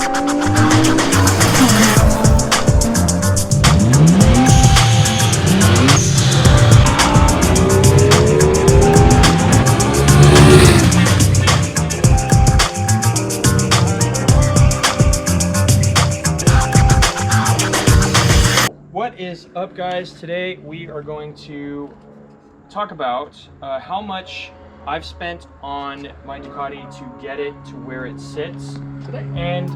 What is up, guys? Today we are going to talk about how much I've spent on my Ducati to get it to where it sits today, and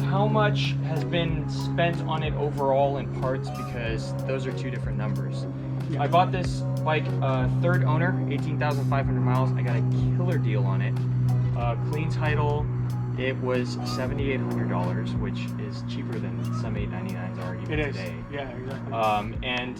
how much has been spent on it overall in parts, because those are two different numbers. Yeah. I bought this bike third owner, 18,500 miles. I got a killer deal on it. Clean title. It was $7,800, which is cheaper than some 899s are even today. Yeah, exactly. And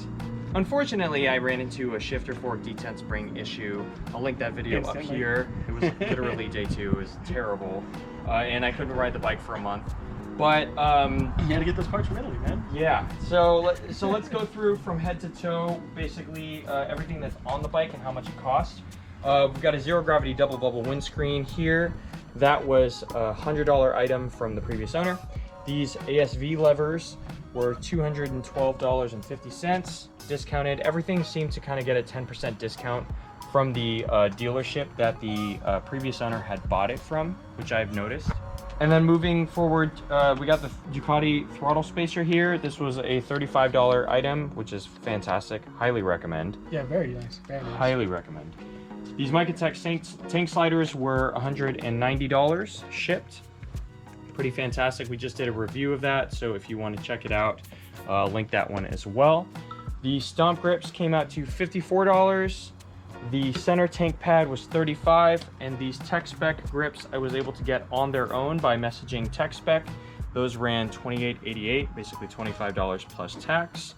unfortunately, I ran into a shifter fork detent spring issue. I'll link that video up here. It was literally day 2. It was terrible, and I couldn't ride the bike for a month. But you had to get those parts from Italy, man. Yeah. So let's go through from head to toe, basically everything that's on the bike and how much it costs. We've got a zero gravity double bubble windscreen here. That was a $100 item from the previous owner. These ASV levers were $212.50 discounted. Everything seemed to kind of get a 10% discount from the dealership that the previous owner had bought it from, which I've noticed. And then moving forward, we got the Ducati throttle spacer here. This was a $35 item, which is fantastic. Highly recommend. Yeah, very nice. Very nice. Highly recommend. These Microtech tank sliders were $190 shipped. Pretty fantastic. We just did a review of that, so if you want to check it out, link that one as well. The stomp grips came out to $54. The center tank pad was $35, and these Tech Spec grips I was able to get on their own by messaging Tech Spec. Those ran $28.88, basically $25 plus tax.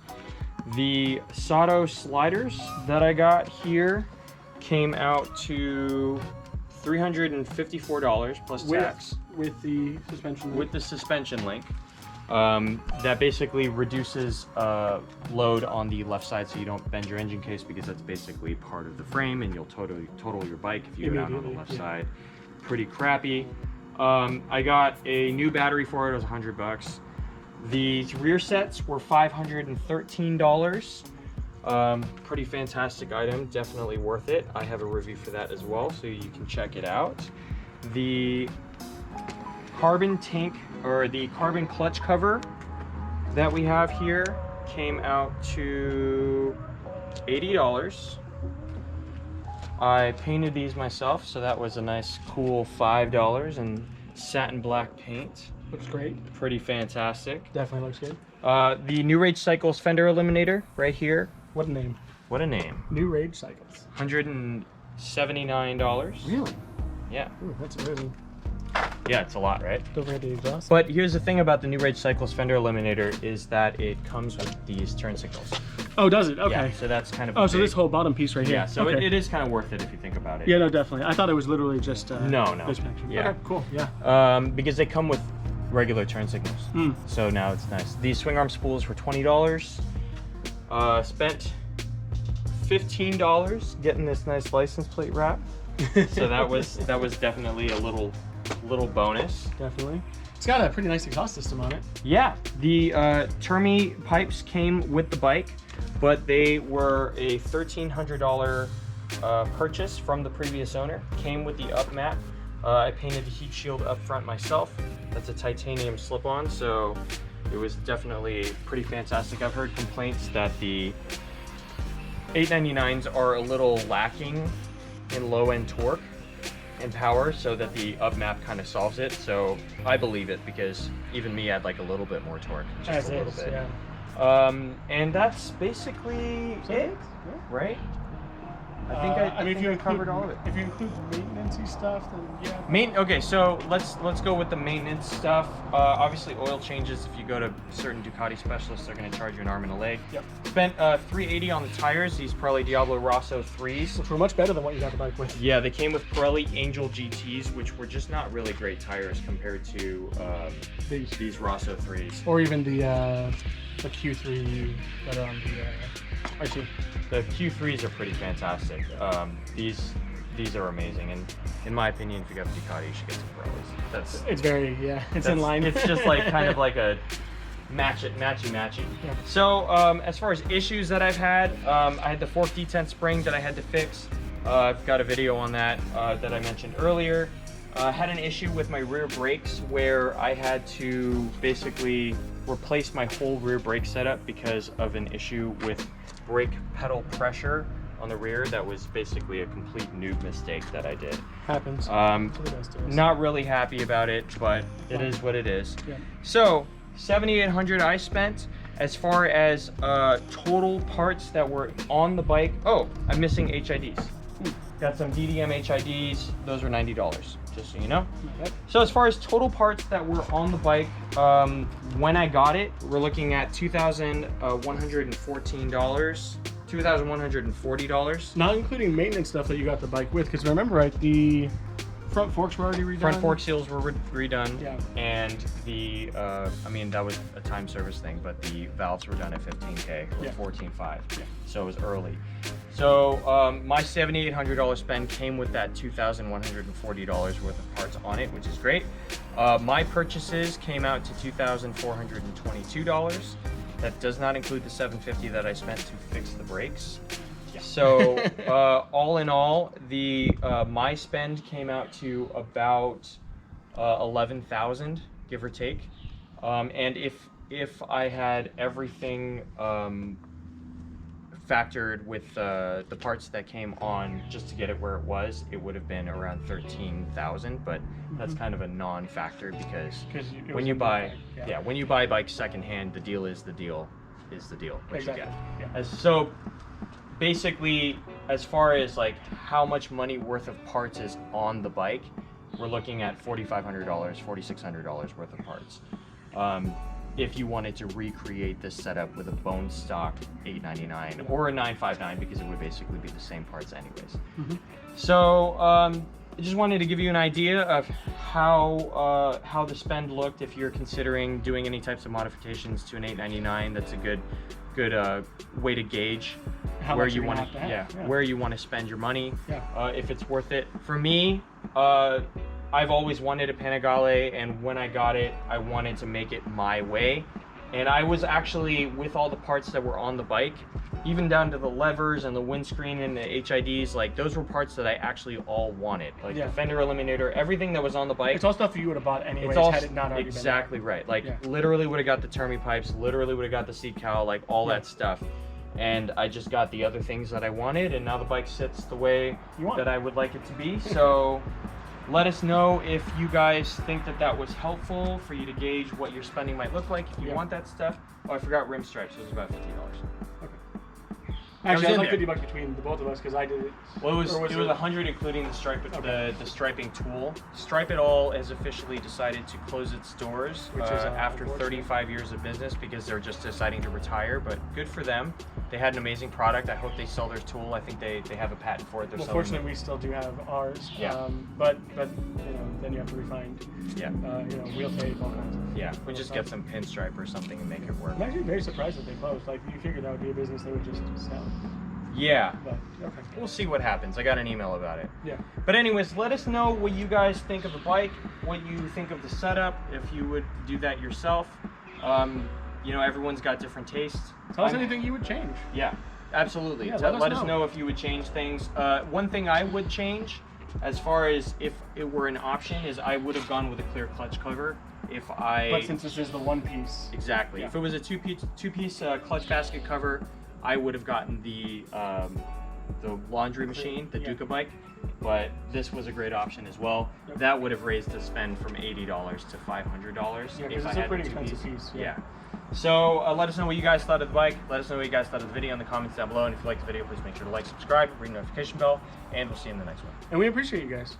The Sato sliders that I got here came out to $354 plus tax. With the suspension link? With the suspension link. That basically reduces load on the left side so you don't bend your engine case, because that's basically part of the frame, and you'll total your bike if you go down on the left side. Pretty crappy. I got a new battery for it. It was $100. These rear sets were $513. Pretty fantastic item, definitely worth it. I have a review for that as well, so you can check it out. The carbon tank, or the carbon clutch cover that we have here, came out to $80. I painted these myself, so that was a nice cool $5 in satin black paint. Looks great. Pretty fantastic. Definitely looks good. The New Rage Cycles fender eliminator right here. What a name. What a name. New Rage Cycles. $179. Really? Yeah. Ooh, that's amazing. Yeah, it's a lot, right? Don't forget the exhaust. But here's the thing about the New Rage Cycles fender eliminator is that it comes with these turn signals. Oh, does it? Okay. Yeah, so that's kind of so this whole bottom piece right here. Yeah, so okay. it is kind of worth it if you think about it. Yeah, no, definitely. I thought it was literally just no. this connection. Yeah. Okay, cool. Yeah. Because they come with regular turn signals. So now it's nice. These swing arm spools were $20. Spent $15 getting this nice license plate wrap. So that was definitely a little bonus. Definitely. It's got a pretty nice exhaust system on it. Yeah, the Termi pipes came with the bike, but they were a $1,300 purchase from the previous owner. Came with the up mat. I painted the heat shield up front myself. That's a titanium slip-on, so it was definitely pretty fantastic. I've heard complaints that the 899s are a little lacking in low-end torque and power, so that the up map kind of solves it. So I believe it, because even me had like a little bit more torque, just a little bit. Yeah. And that's basically it, right? I think I mean, if you covered all of it. If you include the maintenance-y stuff, then yeah. Okay, so let's go with the maintenance stuff. Obviously, oil changes. If you go to certain Ducati specialists, they're going to charge you an arm and a leg. Yep. Spent $380 on the tires. These Pirelli Diablo Rosso 3s. Which were much better than what you got the bike with. Yeah, they came with Pirelli Angel GTs, which were just not really great tires compared to these Rosso 3s. Or even the Q3 that are on the RT. The Q3s are pretty fantastic. These these are amazing, and in my opinion, if you got Ducati, you should get some Pirellis. It's very, yeah, it's in line. It's just like kind of like a matchy. Yeah. So as far as issues that I've had, I had the fork detent spring that I had to fix. I've got a video on that that I mentioned earlier. I had an issue with my rear brakes where I had to basically replace my whole rear brake setup because of an issue with brake pedal pressure on the rear. That was basically a complete noob mistake that I did. Happens. To the best of us. Not really happy about it, but it is what it is. Yeah. So $7,800 I spent. As far as total parts that were on the bike, oh, I'm missing HIDs. Got some DDM HIDs. Those were $90, just so you know. Yep. So as far as total parts that were on the bike, when I got it, we're looking at $2,114, $2,140. Not including maintenance stuff that you got the bike with, because remember, right, the front forks were already redone. Front fork seals were redone. Yeah. And the, I mean, that was a time service thing, but the valves were done at 15K or Yeah. 14.5. Yeah. So it was early. So my $7,800 spend came with that $2,140 worth of parts on it, which is great. My purchases came out to $2,422. That does not include the $750 that I spent to fix the brakes. Yeah. So all in all, the my spend came out to about 11,000, give or take. And if I had everything factored with the parts that came on just to get it where it was, it would have been around 13,000. But that's kind of a non-factor because when you buy, when you buy bikes secondhand, the deal is the deal is the deal. What Exactly. you get. Yeah. So basically, as far as like how much money worth of parts is on the bike, we're looking at $4,500, $4,600 worth of parts. If you wanted to recreate this setup with a bone stock 899 or a 959, because it would basically be the same parts anyways. So I just wanted to give you an idea of how the spend looked if you're considering doing any types of modifications to an 899. That's a good way to gauge How where much you you're want gonna have to have. where you want to spend your money. Yeah. If it's worth it. For me, I've always wanted a Panigale, and when I got it, I wanted to make it my way. And I was actually, with all the parts that were on the bike, even down to the levers and the windscreen and the HIDs, like those were parts that I actually all wanted. Like the fender eliminator, everything that was on the bike. It's all stuff that you would have bought anyways, It's all had it not already exactly been right. Like literally would have got the Termi pipes, literally would have got the seat cowl, like all that stuff. And I just got the other things that I wanted, and now the bike sits the way that I would like it to be. So let us know if you guys think that was helpful for you to gauge what your spending might look like if you want that stuff. Oh, I forgot rim stripes. It was about $50. Actually, I was like $50 between the both of us because I did it. Well, it was 100 including the the striping tool. Stripe It All has officially decided to close its doors after 35 years of business because they're just deciding to retire. But good for them. They had an amazing product. I hope they sell their tool. I think they have a patent for it. Well, fortunately, we still do have ours. Yeah. But you know, then you have to refine. Yeah. You know, wheel tape, all kinds of. Yeah. We just get some pinstripe or something and make it work. I'm actually very surprised that they closed. Like you figured that would be a business they would just sell. Yeah. But okay. We'll see what happens. I got an email about it. Yeah. But anyways, let us know what you guys think of the bike, what you think of the setup, if you would do that yourself. You know, everyone's got different tastes. Tell us anything you would change. Yeah, absolutely. Yeah, let us know if you would change things. One thing I would change, as far as if it were an option, is I would have gone with a clear clutch cover. But since this is the one piece. Exactly. Yeah. If it was a two-piece clutch basket cover, I would have gotten the laundry machine, the Duca bike, but this was a great option as well. Yep. That would have raised the spend from $80 to $500 if I it's a had pretty the expensive piece. Yeah. So let us know what you guys thought of the bike. Let us know what you guys thought of the video in the comments down below. And if you liked the video, please make sure to like, subscribe, ring the notification bell, and we'll see you in the next one. And we appreciate you guys.